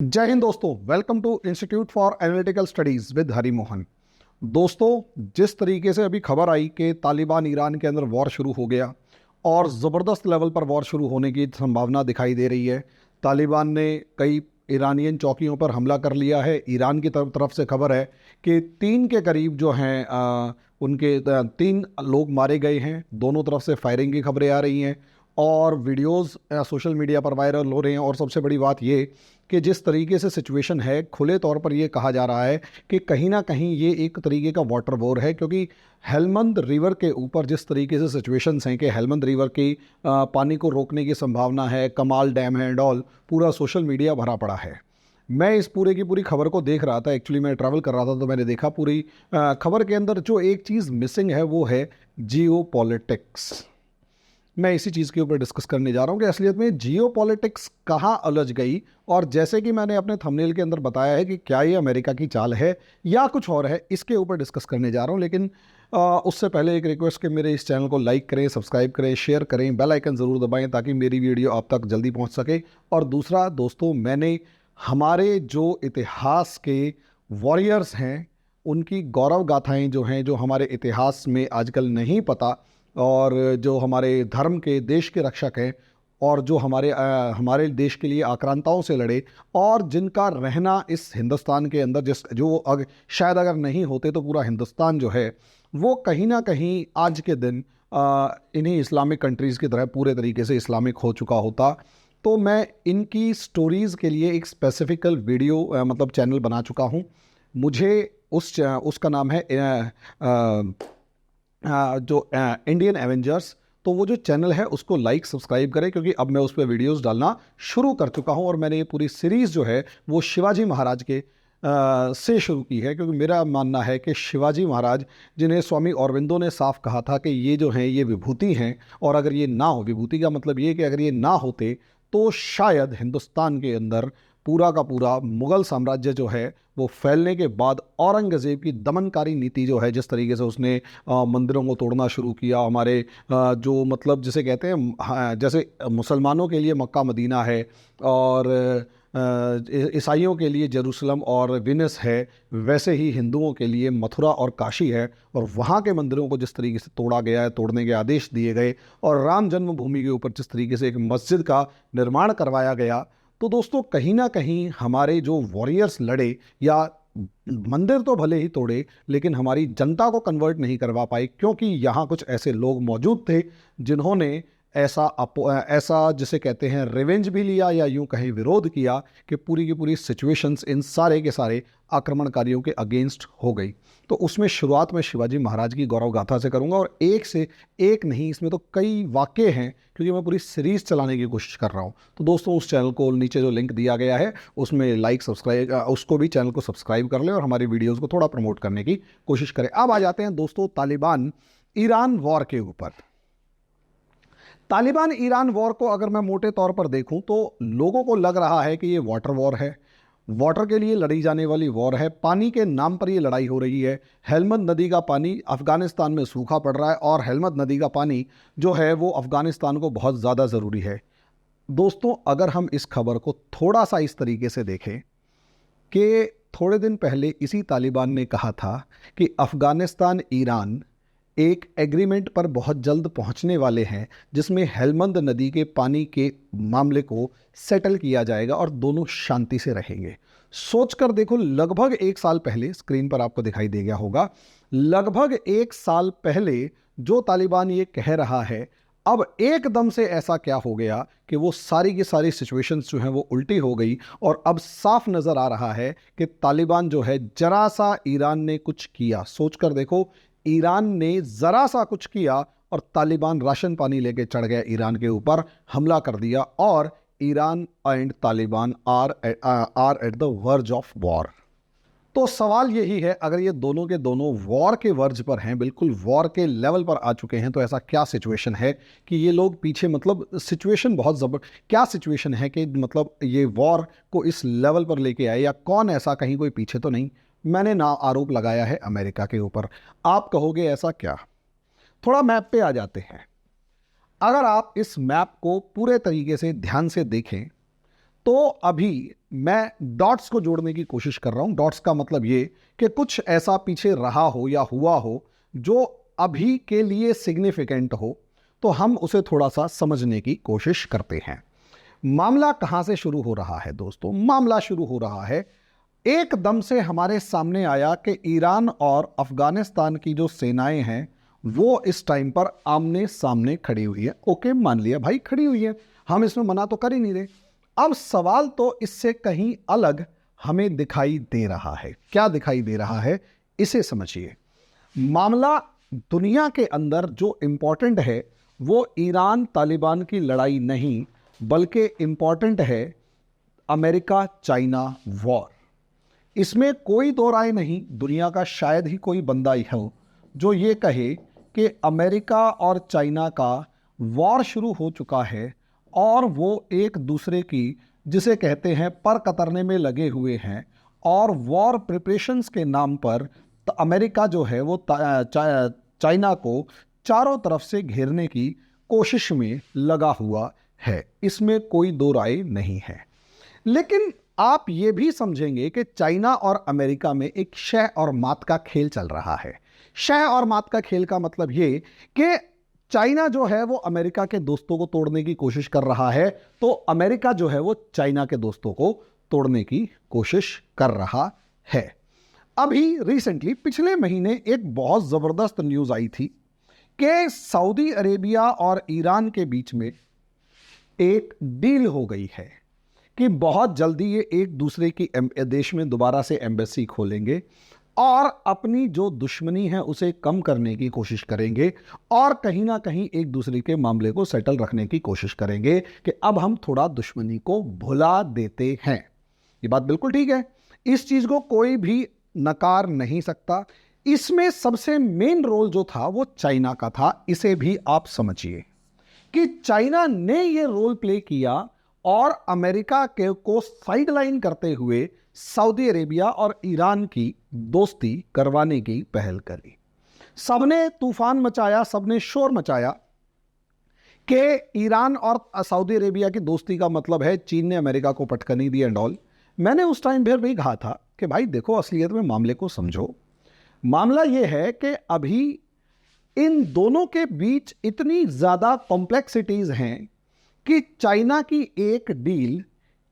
जय हिंद दोस्तों, welcome to Institute for Analytical Studies with Hari Mohan. दोस्तों, जिस तरीके से अभी खबर आई कि तालिबान ईरान के अंदर वॉर शुरू हो गया और ज़बरदस्त लेवल पर वॉर शुरू होने की संभावना दिखाई दे रही है। तालिबान ने कई ईरानियन चौकियों पर हमला कर लिया है। ईरान की तरफ से खबर है कि 3 के करीब जो हैं उनके 3 लोग मारे गए हैं। दोनों तरफ से फायरिंग की खबरें आ रही हैं और वीडियोस सोशल मीडिया पर वायरल हो रहे हैं। और सबसे बड़ी बात ये कि जिस तरीके से सिचुएशन है, खुले तौर पर ये कहा जा रहा है कि कहीं ना कहीं ये एक तरीके का वाटर वॉर है, क्योंकि हेलमंद रिवर के ऊपर जिस तरीके से सिचुएशंस हैं कि हेलमंद रिवर की पानी को रोकने की संभावना है, कमाल डैम है एंड ऑल, पूरा सोशल मीडिया भरा पड़ा है। मैं इस पूरे की पूरी खबर को देख रहा था, एक्चुअली मैं ट्रैवल कर रहा था तो मैंने देखा पूरी खबर के अंदर जो एक चीज़ मिसिंग है वो है जियो पॉलिटिक्स। मैं इसी चीज़ के ऊपर डिस्कस करने जा रहा हूँ कि असलियत में जियो पॉलिटिक्स कहाँ उलझ गई। और जैसे कि मैंने अपने थंबनेल के अंदर बताया है कि क्या ये अमेरिका की चाल है या कुछ और है, इसके ऊपर डिस्कस करने जा रहा हूँ। लेकिन उससे पहले एक रिक्वेस्ट कि मेरे इस चैनल को लाइक करें, सब्सक्राइब करें, शेयर करें, बेल आइकन ज़रूर दबाएं ताकि मेरी वीडियो आप तक जल्दी पहुँच सके। और दूसरा दोस्तों, मैंने हमारे जो इतिहास के वॉरियर्स हैं उनकी गौरव गाथाएँ जो हैं, जो हमारे इतिहास में आजकल नहीं पता, और जो हमारे धर्म के, देश के रक्षक हैं, और जो हमारे देश के लिए आक्रांताओं से लड़े, और जिनका रहना इस हिंदुस्तान के अंदर शायद अगर नहीं होते तो पूरा हिंदुस्तान जो है वो कहीं ना कहीं आज के दिन इन्हीं इस्लामिक कंट्रीज़ की तरह पूरे तरीके से इस्लामिक हो चुका होता। तो मैं इनकी स्टोरीज़ के लिए एक स्पेसिफिकल वीडियो मतलब चैनल बना चुका हूँ। मुझे उसका नाम है जो इंडियन एवेंजर्स। तो वो जो चैनल है उसको लाइक सब्सक्राइब करें, क्योंकि अब मैं उस पर वीडियोस डालना शुरू कर चुका हूं। और मैंने ये पूरी सीरीज़ जो है वो शिवाजी महाराज के से शुरू की है, क्योंकि मेरा मानना है कि शिवाजी महाराज, जिन्हें स्वामी अरविंदो ने साफ कहा था कि ये जो हैं ये विभूति हैं, और अगर ये ना हो, विभूति का मतलब ये कि अगर ये ना होते तो शायद हिंदुस्तान के अंदर पूरा का पूरा मुग़ल साम्राज्य जो है वो फैलने के बाद औरंगज़ेब की दमनकारी नीति जो है, जिस तरीके से उसने मंदिरों को तोड़ना शुरू किया, हमारे जो मतलब जिसे कहते हैं जैसे मुसलमानों के लिए मक्का मदीना है, और ईसाइयों के लिए जेरूसलम और वेनिस है, वैसे ही हिंदुओं के लिए मथुरा और काशी है। और वहाँ के मंदिरों को जिस तरीके से तोड़ा गया है, तोड़ने के आदेश दिए गए, और राम जन्मभूमि के ऊपर जिस तरीके से एक मस्जिद का निर्माण करवाया गया, तो दोस्तों कहीं ना कहीं हमारे जो वॉरियर्स लड़े, या मंदिर तो भले ही तोड़े लेकिन हमारी जनता को कन्वर्ट नहीं करवा पाए, क्योंकि यहाँ कुछ ऐसे लोग मौजूद थे जिन्होंने ऐसा जिसे कहते हैं रिवेंज भी लिया, या यूं कहीं विरोध किया, कि पूरी की पूरी सिचुएशंस इन सारे के सारे आक्रमणकारियों के अगेंस्ट हो गई। तो उसमें शुरुआत में शिवाजी महाराज की गौरव गाथा से करूंगा, और एक से एक नहीं, इसमें तो कई वाक्य हैं, क्योंकि मैं पूरी सीरीज चलाने की कोशिश कर रहा हूं। तो दोस्तों, उस चैनल को नीचे जो लिंक दिया गया है उसमें लाइक सब्सक्राइब, उसको भी चैनल को सब्सक्राइब कर लें और हमारी वीडियोज़ को थोड़ा प्रमोट करने की कोशिश करें। अब आ जाते हैं दोस्तों तालिबान ईरान वॉर के ऊपर। तालिबान ईरान वॉर को अगर मैं मोटे तौर पर देखूं तो लोगों को लग रहा है कि ये वाटर वॉर है, वाटर के लिए लड़ी जाने वाली वॉर है, पानी के नाम पर ये लड़ाई हो रही है। हेलमंद नदी का पानी अफगानिस्तान में सूखा पड़ रहा है, और हेलमंद नदी का पानी जो है वो अफगानिस्तान को बहुत ज़्यादा ज़रूरी है। दोस्तों, अगर हम इस खबर को थोड़ा सा इस तरीके से देखें कि थोड़े दिन पहले इसी तालिबान ने कहा था कि अफगानिस्तान ईरान एक एग्रीमेंट पर बहुत जल्द पहुंचने वाले हैं, जिसमें हेलमंद नदी के पानी के मामले को सेटल किया जाएगा और दोनों शांति से रहेंगे। सोचकर देखो, लगभग 1 साल पहले, स्क्रीन पर आपको दिखाई दे गया होगा, लगभग 1 साल पहले जो तालिबान ये कह रहा है, अब एकदम से ऐसा क्या हो गया कि वो सारी की सारी सिचुएशंस जो हैं वो उल्टी हो गई। और अब साफ नज़र आ रहा है कि तालिबान जो है, जरा सा ईरान ने कुछ किया, सोचकर देखो, ईरान ने ज़रा सा कुछ किया और तालिबान राशन पानी लेके चढ़ गया ईरान के ऊपर, हमला कर दिया, और Iran and Taliban are at the verge of war. तो सवाल यही है, अगर ये दोनों के दोनों वॉर के वर्ज पर हैं, बिल्कुल वॉर के लेवल पर आ चुके हैं, तो ऐसा क्या सिचुएशन है कि ये लोग पीछे, मतलब सिचुएशन बहुत क्या सिचुएशन है कि मतलब ये वॉर को इस लेवल पर लेके आए, या कौन ऐसा, कहीं कोई पीछे तो नहीं? मैंने ना आरोप लगाया है अमेरिका के ऊपर। आप कहोगे ऐसा क्या? थोड़ा मैप पे आ जाते हैं। अगर आप इस मैप को पूरे तरीके से ध्यान से देखें तो अभी मैं डॉट्स को जोड़ने की कोशिश कर रहा हूं। डॉट्स का मतलब ये कि कुछ ऐसा पीछे रहा हो या हुआ हो जो अभी के लिए सिग्निफिकेंट हो, तो हम उसे थोड़ा सा समझने की कोशिश करते हैं। मामला कहां से शुरू हो रहा है दोस्तों? मामला शुरू हो रहा है, एकदम से हमारे सामने आया कि ईरान और अफगानिस्तान की जो सेनाएं हैं वो इस टाइम पर आमने सामने खड़ी हुई है। ओके, मान लिया भाई खड़ी हुई है, हम इसमें मना तो कर ही नहीं रहे। अब सवाल तो इससे कहीं अलग हमें दिखाई दे रहा है। क्या दिखाई दे रहा है, इसे समझिए। मामला दुनिया के अंदर जो इंपॉर्टेंट है वो ईरान तालिबान की लड़ाई नहीं, बल्कि इंपॉर्टेंट है अमेरिका चाइना वॉर। इसमें कोई दो राय नहीं, दुनिया का शायद ही कोई बंदा ही हो जो ये कहे कि अमेरिका और चाइना का वॉर शुरू हो चुका है और वो एक दूसरे की, जिसे कहते हैं, पर कतरने में लगे हुए हैं। और वॉर प्रिपरेशंस के नाम पर अमेरिका जो है वो चाइना को चारों तरफ से घेरने की कोशिश में लगा हुआ है। इसमें कोई दो राय नहीं है। लेकिन आप ये भी समझेंगे कि चाइना और अमेरिका में एक शह और मात का खेल चल रहा है। शह और मात का खेल का मतलब ये कि चाइना जो है वो अमेरिका के दोस्तों को तोड़ने की कोशिश कर रहा है, तो अमेरिका जो है वो चाइना के दोस्तों को तोड़ने की कोशिश कर रहा है। अभी रिसेंटली पिछले महीने एक बहुत जबरदस्त न्यूज आई थी कि सऊदी अरेबिया और ईरान के बीच में एक डील हो गई है कि बहुत जल्दी ये एक दूसरे की देश में दोबारा से एम्बेसी खोलेंगे और अपनी जो दुश्मनी है उसे कम करने की कोशिश करेंगे और कहीं ना कहीं एक दूसरे के मामले को सेटल रखने की कोशिश करेंगे कि अब हम थोड़ा दुश्मनी को भुला देते हैं। ये बात बिल्कुल ठीक है, इस चीज को कोई भी नकार नहीं सकता। इसमें सबसे मेन रोल जो था वो चाइना का था। इसे भी आप समझिए कि चाइना ने ये रोल प्ले किया और अमेरिका के को साइडलाइन करते हुए सऊदी अरेबिया और ईरान की दोस्ती करवाने की पहल करी। सबने तूफान मचाया, सबने शोर मचाया कि ईरान और सऊदी अरेबिया की दोस्ती का मतलब है चीन ने अमेरिका को पटकनी दी एंड ऑल। मैंने उस टाइम फिर भी कहा था कि भाई देखो, असलियत में मामले को समझो। मामला यह है कि अभी इन दोनों के बीच इतनी ज्यादा कॉम्प्लेक्सिटीज हैं कि चाइना की एक डील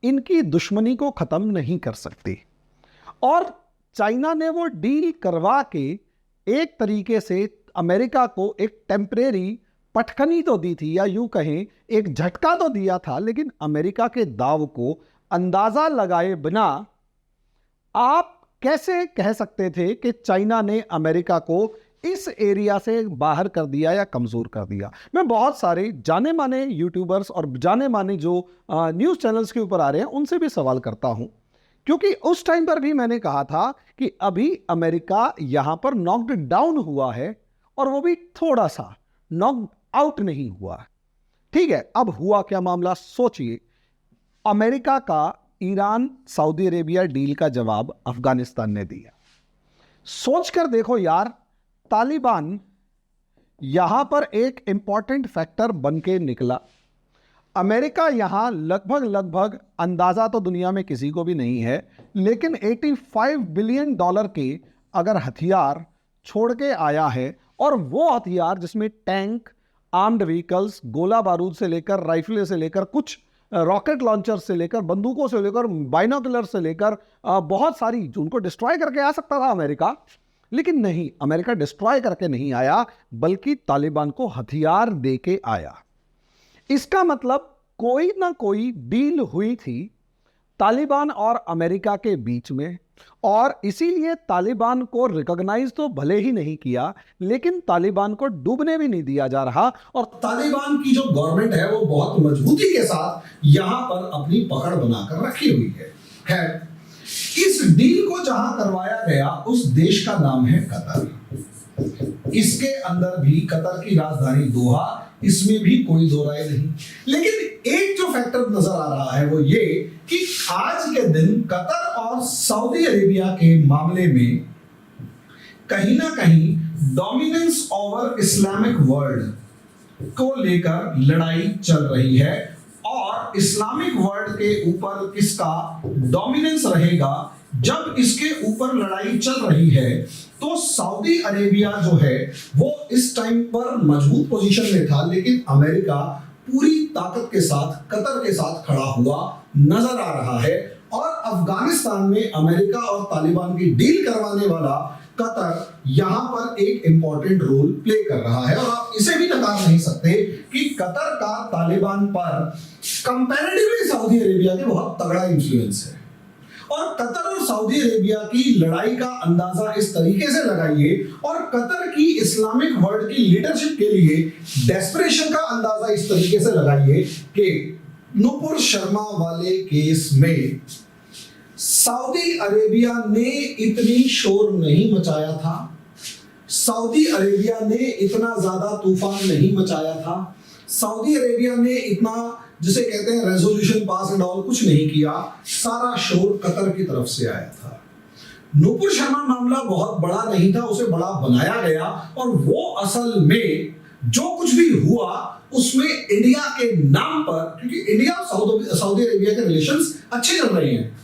इनकी दुश्मनी को खत्म नहीं कर सकती। और चाइना ने वो डील करवा के एक तरीके से अमेरिका को एक टेम्परेरी पटखनी तो दी थी, या यूं कहें एक झटका तो दिया था, लेकिन अमेरिका के दाव को अंदाजा लगाए बिना आप कैसे कह सकते थे कि चाइना ने अमेरिका को इस एरिया से बाहर कर दिया या कमजोर कर दिया? मैं बहुत सारे जाने माने यूट्यूबर्स और जाने माने जो न्यूज़ चैनल्स के ऊपर आ रहे हैं उनसे भी सवाल करता हूं, क्योंकि उस टाइम पर भी मैंने कहा था कि अभी अमेरिका यहां पर नॉक्ड डाउन हुआ है और वो भी थोड़ा सा, नॉक आउट नहीं हुआ। ठीक है, अब हुआ क्या मामला सोचिए। अमेरिका का ईरान सऊदी अरेबिया डील का जवाब अफगानिस्तान ने दिया। सोचकर देखो यार, तालिबान यहां पर एक इंपॉर्टेंट फैक्टर बन के निकला। अमेरिका यहां लगभग अंदाजा तो दुनिया में किसी को भी नहीं है, लेकिन 85 बिलियन डॉलर के अगर हथियार छोड़ के आया है, और वो हथियार जिसमें टैंक, आर्म्ड व्हीकल्स, गोला बारूद से लेकर राइफल से लेकर कुछ रॉकेट लॉन्चर से लेकर बंदूकों से लेकर बाइनोकुलर से लेकर बहुत सारी, जो उनको डिस्ट्रॉय करके आ सकता था अमेरिका, लेकिन नहीं, अमेरिका डिस्ट्रॉय करके नहीं आया, बल्कि तालिबान को हथियार दे के आया। इसका मतलब कोई ना कोई डील हुई थी तालिबान और अमेरिका के बीच में, और इसीलिए तालिबान को रिकॉग्नाइज तो भले ही नहीं किया, लेकिन तालिबान को डूबने भी नहीं दिया जा रहा। और तालिबान की जो गवर्नमेंट है वो बहुत मजबूती के साथ यहां पर अपनी पकड़ बनाकर रखी हुई है। खैर, इस डील को जहां करवाया गया उस देश का नाम है कतर। इसके अंदर भी कतर की राजधानी दोहा, इसमें भी कोई दो राय नहीं। लेकिन एक जो फैक्टर नजर आ रहा है वो ये कि आज के दिन कतर और सऊदी अरेबिया के मामले में कहीं ना कहीं डोमिनेंस ओवर इस्लामिक वर्ल्ड को लेकर लड़ाई चल रही है, और इस्लामिक वर्ल्ड के ऊपर किसका डोमिनेंस रहेगा, जब इसके ऊपर लड़ाई चल रही है तो सऊदी अरेबिया जो है वो इस टाइम पर मजबूत पोजीशन में था, लेकिन अमेरिका पूरी ताकत के साथ कतर के साथ खड़ा हुआ नजर आ रहा है। और अफगानिस्तान में अमेरिका और तालिबान की डील करवाने वाला कतर यहां पर एक इंपॉर्टेंट रोल प्ले कर रहा है। और आप इसे भी नकार नहीं सकते कि कतर का तालिबान पर कंपैरेटिवली सऊदी अरेबिया के बहुत तगड़ा इंफ्लुएंस है। और कतर और सऊदी अरेबिया की लड़ाई का अंदाजा इस तरीके से लगाइए और कतर की इस्लामिक वर्ल्ड की लीडरशिप के लिए डेस्परेशन का अंदाजा इस तरीके से लगाइए कि नुपुर शर्मा वाले केस में सऊदी अरेबिया ने इतनी शोर नहीं मचाया था, सऊदी अरेबिया ने इतना ज्यादा तूफान नहीं मचाया था, सऊदी अरेबिया ने इतना जिसे कहते हैं रेजोल्यूशन पास एंड ऑल कुछ नहीं किया, सारा शोर कतर की तरफ से आया था। नुपुर शर्मा मामला बहुत बड़ा नहीं था, उसे बड़ा बनाया गया और वो असल में जो कुछ भी हुआ उसमें इंडिया के नाम पर, क्योंकि इंडिया और सऊदी अरेबिया के रिलेशंस अच्छे चल रहे हैं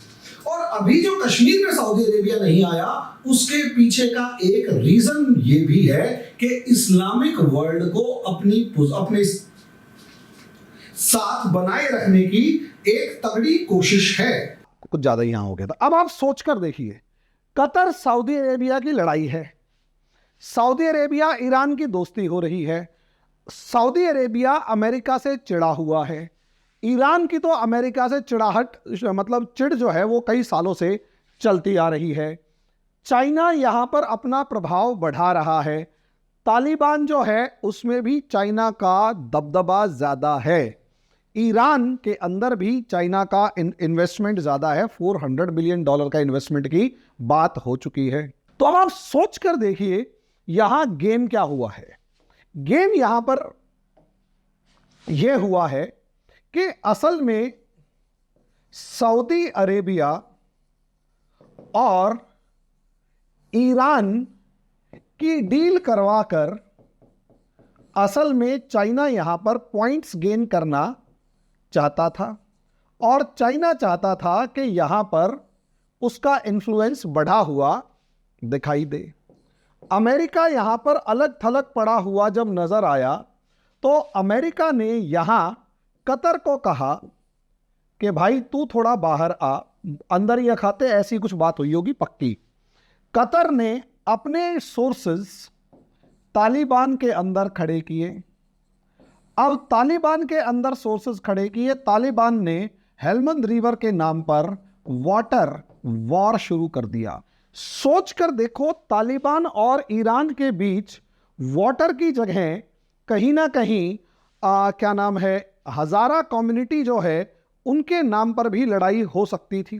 और अभी जो कश्मीर में सऊदी अरेबिया नहीं आया उसके पीछे का एक रीजन ये भी है कि इस्लामिक वर्ल्ड को अपने साथ बनाए रखने की एक तगड़ी कोशिश है। कुछ ज्यादा ही यहां हो गया था। अब आप सोच कर देखिए, कतर सऊदी अरेबिया की लड़ाई है, सऊदी अरेबिया ईरान की दोस्ती हो रही है, सऊदी अरेबिया अमेरिका से चिढ़ा हुआ है, ईरान की तो अमेरिका से चिढ़ाहट मतलब चिढ़ जो है वो कई सालों से चलती आ रही है, चाइना यहाँ पर अपना प्रभाव बढ़ा रहा है, तालिबान जो है उसमें भी चाइना का दबदबा ज़्यादा है, ईरान के अंदर भी चाइना का इन्वेस्टमेंट ज़्यादा है, $400 बिलियन का इन्वेस्टमेंट की बात हो चुकी है। तो अब आप सोच कर देखिए यहाँ गेम क्या हुआ है। गेम यहाँ पर यह हुआ है कि असल में सऊदी अरेबिया और ईरान की डील करवाकर असल में चाइना यहां पर पॉइंट्स गेन करना चाहता था और चाइना चाहता था कि यहां पर उसका इन्फ्लुएंस बढ़ा हुआ दिखाई दे। अमेरिका यहां पर अलग थलग पड़ा हुआ जब नजर आया तो अमेरिका ने यहां कतर को कहा कि भाई तू थोड़ा बाहर आ, अंदर या खाते ऐसी कुछ बात हुई होगी पक्की। कतर ने अपने सोर्सेज तालिबान के अंदर खड़े किए। अब तालिबान के अंदर सोर्सेज खड़े किए, तालिबान ने हेलमंद रिवर के नाम पर वाटर वॉर शुरू कर दिया। सोच कर देखो, तालिबान और ईरान के बीच वाटर की जगह कहीं ना कहीं क्या नाम है, हज़ारा कम्युनिटी जो है उनके नाम पर भी लड़ाई हो सकती थी,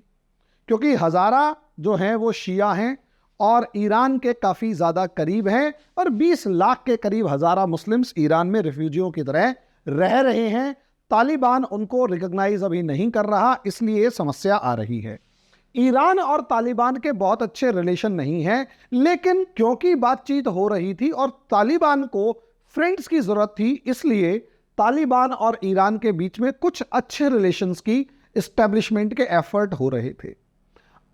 क्योंकि हज़ारा जो हैं वो शिया हैं और ईरान के काफ़ी ज़्यादा करीब हैं और 20 लाख के करीब हज़ारा मुस्लिम्स ईरान में रिफ्यूजियों की तरह रह रहे हैं। तालिबान उनको रिकॉग्नाइज अभी नहीं कर रहा, इसलिए समस्या आ रही है। ईरान और तालिबान के बहुत अच्छे रिलेशन नहीं हैं, लेकिन क्योंकि बातचीत हो रही थी और तालिबान को फ्रेंड्स की ज़रूरत थी, इसलिए तालिबान और ईरान के बीच में कुछ अच्छे रिलेशंस की इस्टेब्लिशमेंट के एफर्ट हो रहे थे।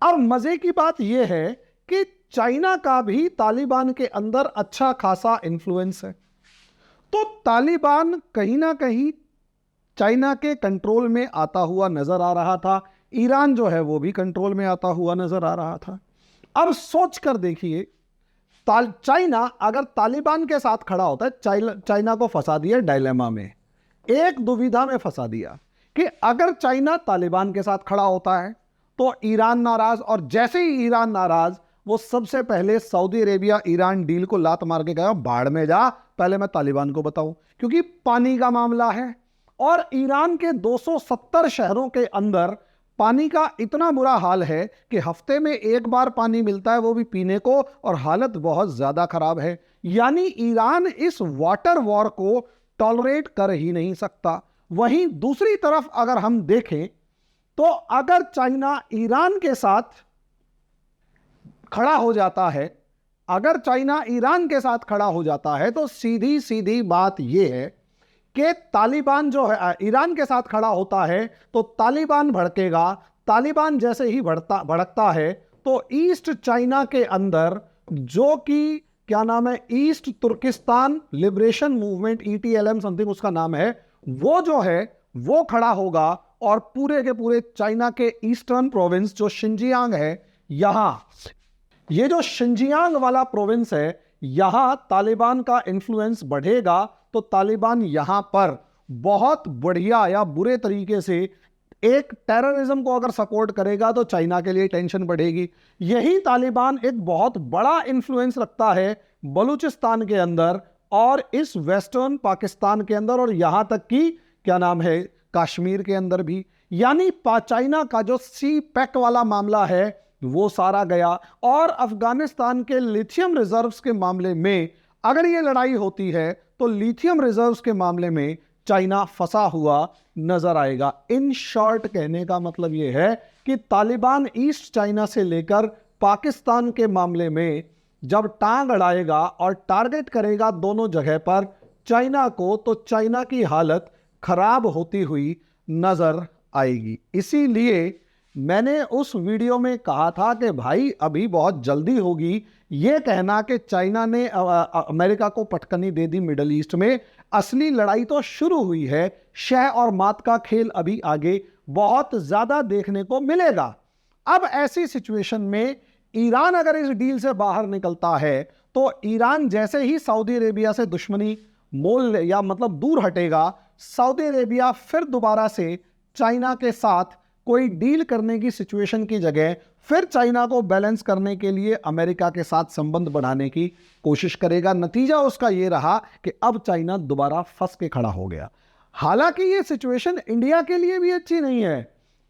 अब मज़े की बात यह है कि चाइना का भी तालिबान के अंदर अच्छा खासा इन्फ्लुएंस है, तो तालिबान कहीं ना कहीं चाइना के कंट्रोल में आता हुआ नजर आ रहा था, ईरान जो है वो भी कंट्रोल में आता हुआ नजर आ रहा था। अब सोच कर देखिए, चाइना अगर तालिबान के साथ खड़ा होता है, चाइना को फंसा दिया डायलेमा में, एक दुविधा में फंसा दिया कि अगर चाइना तालिबान के साथ खड़ा होता है तो ईरान नाराज, और जैसे ही ईरान नाराज वो सबसे पहले सऊदी अरेबिया ईरान डील को लात मार के गया, बाढ़ में जा, पहले मैं तालिबान को बताऊं, क्योंकि पानी का मामला है और ईरान के 270 शहरों के अंदर पानी का इतना बुरा हाल है कि हफ्ते में एक बार पानी मिलता है, वो भी पीने को, और हालत बहुत ज्यादा खराब है। यानी ईरान इस वाटर वॉर को टॉलरेट कर ही नहीं सकता। वहीं दूसरी तरफ अगर हम देखें तो अगर चाइना ईरान के साथ खड़ा हो जाता है, अगर चाइना ईरान के साथ खड़ा हो जाता है तो सीधी सीधी बात यह है कि तालिबान जो है ईरान के साथ खड़ा होता है तो तालिबान भड़केगा। तालिबान जैसे ही भड़कता है तो ईस्ट चाइना के अंदर, जो कि क्या नाम है, East Turkistan liberation movement, ETLM something उसका नाम है, वो जो है वो खड़ा होगा और पूरे के पूरे चाइना के ईस्टर्न प्रोविंस जो शिनजियांग है, यहां ये जो शिनजियांग वाला प्रोविंस है, यहां तालिबान का इन्फ्लुएंस बढ़ेगा। तो तालिबान यहां पर बहुत बढ़िया या बुरे तरीके से एक टेररिज्म को अगर सपोर्ट करेगा तो चाइना के लिए टेंशन बढ़ेगी। यही तालिबान एक बहुत बड़ा इन्फ्लुएंस रखता है बलूचिस्तान के अंदर और इस वेस्टर्न पाकिस्तान के अंदर, और यहां तक कि क्या नाम है, कश्मीर के अंदर भी। यानी चाइना का जो सी पैक वाला मामला है वो सारा गया। और अफगानिस्तान के लिथियम रिजर्व्स के मामले में अगर ये लड़ाई होती है तो लिथियम रिजर्व्स के मामले में चाइना फंसा हुआ नजर आएगा। इन शॉर्ट कहने का मतलब यह है कि तालिबान ईस्ट चाइना से लेकर पाकिस्तान के मामले में जब टांग अड़ाएगा और टारगेट करेगा दोनों जगह पर चाइना को, तो चाइना की हालत खराब होती हुई नजर आएगी। इसीलिए मैंने उस वीडियो में कहा था कि भाई अभी बहुत जल्दी होगी। यह कहना कि चाइना ने अमेरिका को पटकनी दे दी मिडल ईस्ट में, असली लड़ाई तो शुरू हुई है। शह और मात का खेल अभी आगे बहुत ज्यादा देखने को मिलेगा। अब ऐसी सिचुएशन में ईरान अगर इस डील से बाहर निकलता है तो ईरान जैसे ही सऊदी अरेबिया से दुश्मनी मोल या मतलब दूर हटेगा, सऊदी अरेबिया फिर दोबारा से चाइना के साथ कोई डील करने की सिचुएशन की जगह फिर चाइना को बैलेंस करने के लिए अमेरिका के साथ संबंध बढ़ाने की कोशिश करेगा। नतीजा उसका यह रहा कि अब चाइना दोबारा फंस के खड़ा हो गया। हालांकि यह सिचुएशन इंडिया के लिए भी अच्छी नहीं है।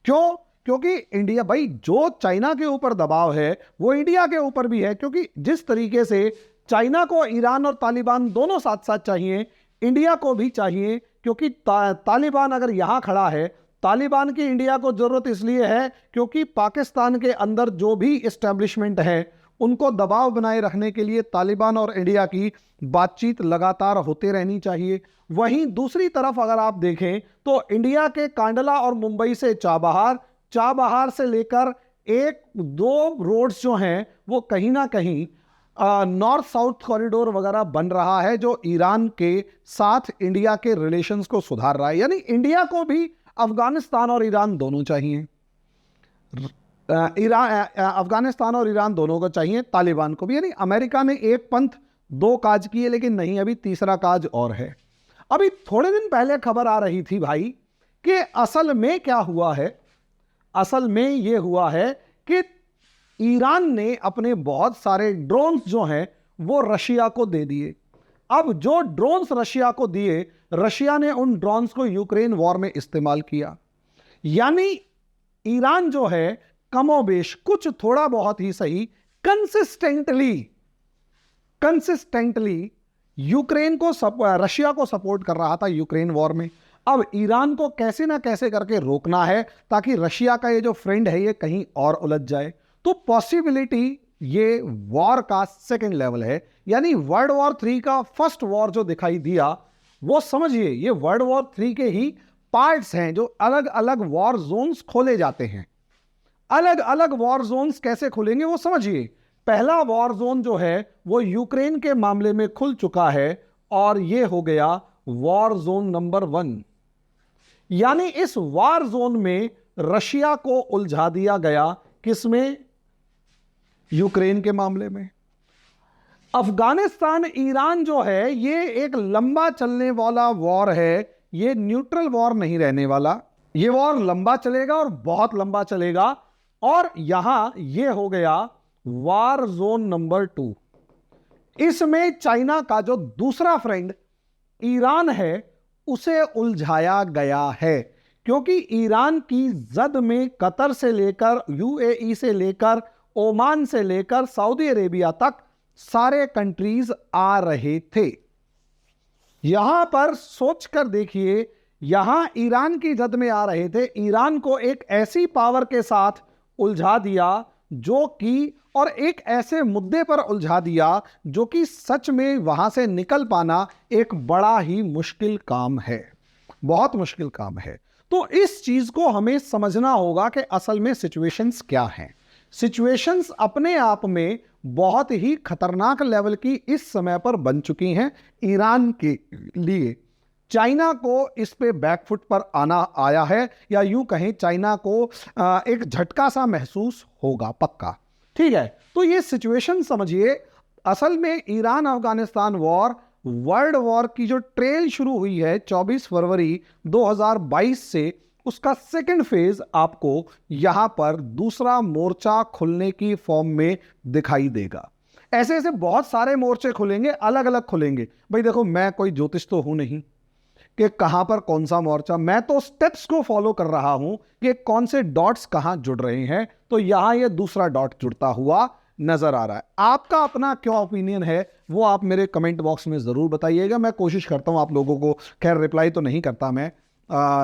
क्यों? क्योंकि इंडिया, भाई जो चाइना के ऊपर दबाव है वो इंडिया के ऊपर भी है, क्योंकि जिस तरीके से चाइना को ईरान और तालिबान दोनों साथ साथ चाहिए, इंडिया को भी चाहिए। क्योंकि तालिबान अगर यहां खड़ा है, तालिबान की इंडिया को जरूरत इसलिए है क्योंकि पाकिस्तान के अंदर जो भी इस्टेब्लिशमेंट है उनको दबाव बनाए रखने के लिए तालिबान और इंडिया की बातचीत लगातार होते रहनी चाहिए। वहीं दूसरी तरफ अगर आप देखें तो इंडिया के कांडला और मुंबई से चाबहार से लेकर एक दो रोड्स जो हैं वो कहीं ना कहीं नॉर्थ साउथ कॉरिडोर वगैरह बन रहा है, जो ईरान के साथ इंडिया के रिलेशंस को सुधार रहा है। यानी इंडिया को भी अफगानिस्तान और ईरान दोनों चाहिए, अफगानिस्तान और ईरान दोनों को चाहिए, तालिबान को भी। यानी अमेरिका ने एक पंथ दो काज किए, लेकिन नहीं, अभी तीसरा काज और है। अभी थोड़े दिन पहले खबर आ रही थी भाई कि असल में क्या हुआ है। असल में यह हुआ है कि ईरान ने अपने बहुत सारे ड्रोन्स जो हैं वो रशिया को दे दिए। अब जो ड्रोन्स रशिया को दिए, रशिया ने उन ड्रोन्स को यूक्रेन वॉर में इस्तेमाल किया। यानी ईरान जो है कमोबेश कुछ थोड़ा बहुत ही सही कंसिस्टेंटली यूक्रेन को रशिया को सपोर्ट कर रहा था यूक्रेन वॉर में। अब ईरान को कैसे ना कैसे करके रोकना है ताकि रशिया का ये जो फ्रेंड है ये कहीं और उलझ जाए। तो पॉसिबिलिटी ये वॉर का सेकेंड लेवल है। यानी वर्ल्ड वॉर 3 का फर्स्ट वॉर जो दिखाई दिया वो समझिए ये वर्ल्ड वॉर 3 के ही पार्ट्स हैं, जो अलग अलग वॉर जोन्स खोले जाते हैं। अलग अलग वॉर जोन्स कैसे खुलेंगे वो समझिए। पहला वॉर जोन जो है वो यूक्रेन के मामले में खुल चुका है और ये हो गया वॉर जोन नंबर 1। यानी इस वॉर जोन में रशिया को उलझा दिया गया, किसमें? यूक्रेन के मामले में। अफगानिस्तान ईरान जो है ये एक लंबा चलने वाला वॉर है, ये न्यूट्रल वॉर नहीं रहने वाला। ये वॉर लंबा चलेगा और बहुत लंबा चलेगा। और यहां ये हो गया वॉर जोन नंबर 2। इसमें चाइना का जो दूसरा फ्रेंड ईरान है उसे उलझाया गया है, क्योंकि ईरान की जद में कतर से लेकर यूएई से लेकर ओमान से लेकर सऊदी अरेबिया तक सारे कंट्रीज आ रहे थे। यहां पर सोचकर देखिए, यहां ईरान की जद में आ रहे थे। ईरान को एक ऐसी पावर के साथ उलझा दिया जो कि और एक ऐसे मुद्दे पर उलझा दिया जो कि सच में वहां से निकल पाना एक बड़ा ही मुश्किल काम है, बहुत मुश्किल काम है। तो इस चीज को हमें समझना होगा कि असल में सिचुएशंस क्या हैं। सिचुएशंस अपने आप में बहुत ही खतरनाक लेवल की इस समय पर बन चुकी हैं ईरान के लिए। चाइना को इस पे बैकफुट पर आना आया है, या यूं कहें चाइना को एक झटका सा महसूस होगा पक्का। ठीक है, तो ये सिचुएशन समझिए। असल में Iran Afghanistan war, world war की जो ट्रेल शुरू हुई है 24 फरवरी 2022 से, उसका सेकंड फेज आपको यहां पर दूसरा मोर्चा खुलने की फॉर्म में दिखाई देगा। ऐसे ऐसे बहुत सारे मोर्चे खुलेंगे, अलग अलग खुलेंगे। भाई देखो, मैं कोई ज्योतिष तो हूं नहीं कि कहां पर कौन सा मोर्चा, मैं तो स्टेप्स को फॉलो कर रहा हूं कि कौन से डॉट्स कहां जुड़ रहे हैं। तो यहां ये दूसरा डॉट जुड़ता हुआ नजर आ रहा है। आपका अपना क्या ओपिनियन है वो आप मेरे कमेंट बॉक्स में जरूर बताइएगा। मैं कोशिश करता हूं आप लोगों को, खैर रिप्लाई तो नहीं करता मैं,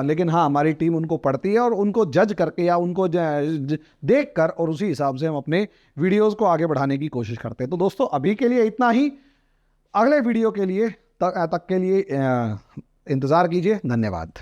लेकिन हाँ, हमारी टीम उनको पढ़ती है और उनको जज करके या उनको देख कर और उसी हिसाब से हम अपने वीडियोस को आगे बढ़ाने की कोशिश करते हैं। तो दोस्तों, अभी के लिए इतना ही। अगले वीडियो के लिए तक के लिए इंतज़ार कीजिए। धन्यवाद।